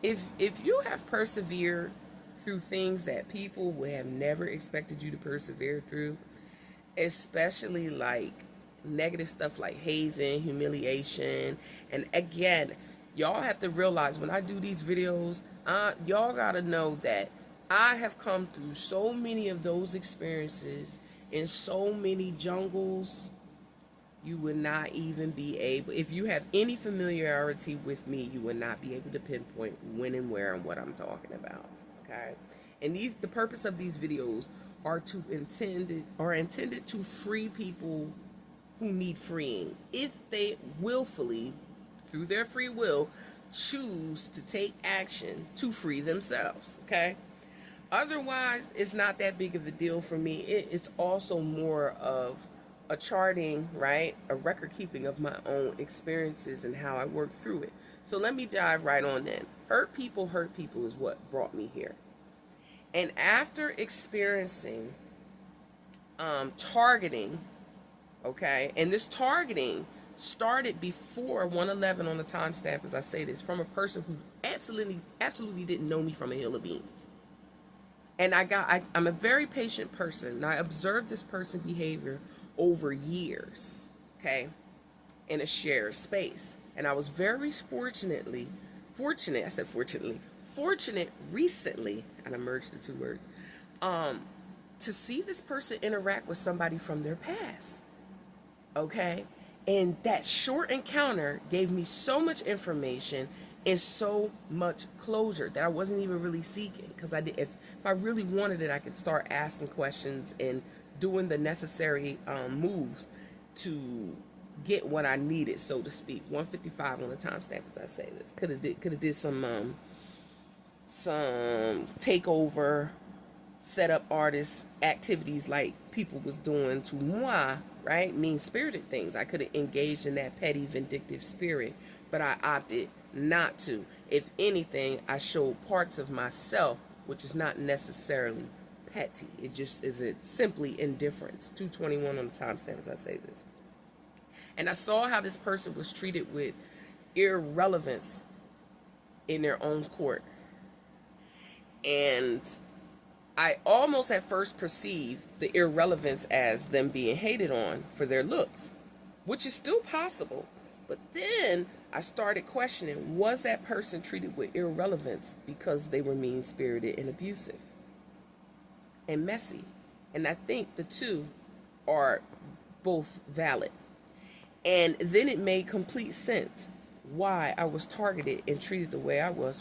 If you have persevered through things that people would have never expected you to persevere through, especially like negative stuff like hazing, humiliation, and again, y'all have to realize when I do these videos, y'all gotta know that I have come through so many of those experiences in so many jungles. You would not even be able, if you have any familiarity with me, you would not be able to pinpoint when and where and what I'm talking about. Okay, and the purpose of these videos are intended to free people who need freeing, if they willfully, through their free will, choose to take action to free themselves. Okay, otherwise, it's not that big of a deal for me. It's also more of a charting, right? A record keeping of my own experiences and how I worked through it. So let me dive right on in. Hurt people is what brought me here. And after experiencing targeting, okay, and this targeting started before 111 on the timestamp, as I say this, from a person who absolutely didn't know me from a hill of beans. And I'm a very patient person, and I observed this person's behavior over years, okay, in a shared space. And I was very fortunate recently, and I merged the two words, to see this person interact with somebody from their past, okay? And that short encounter gave me so much information and so much closure that I wasn't even really seeking. Because if I really wanted it, I could start asking questions and doing the necessary moves to get what I needed, so to speak. 155 on the timestamp, as I say this. Could have did some takeover, set up artist activities like people was doing to moi, right? Mean spirited things. I could have engaged in that petty, vindictive spirit, but I opted not to. If anything, I showed parts of myself, which is not necessarily petty. It just is simply indifference. 221 on the timestamp as I say this. And I saw how this person was treated with irrelevance in their own court. And I almost at first perceived the irrelevance as them being hated on for their looks, which is still possible. But then I started questioning, was that person treated with irrelevance because they were mean-spirited and abusive and messy? And I think the two are both valid. And then it made complete sense why I was targeted and treated the way I was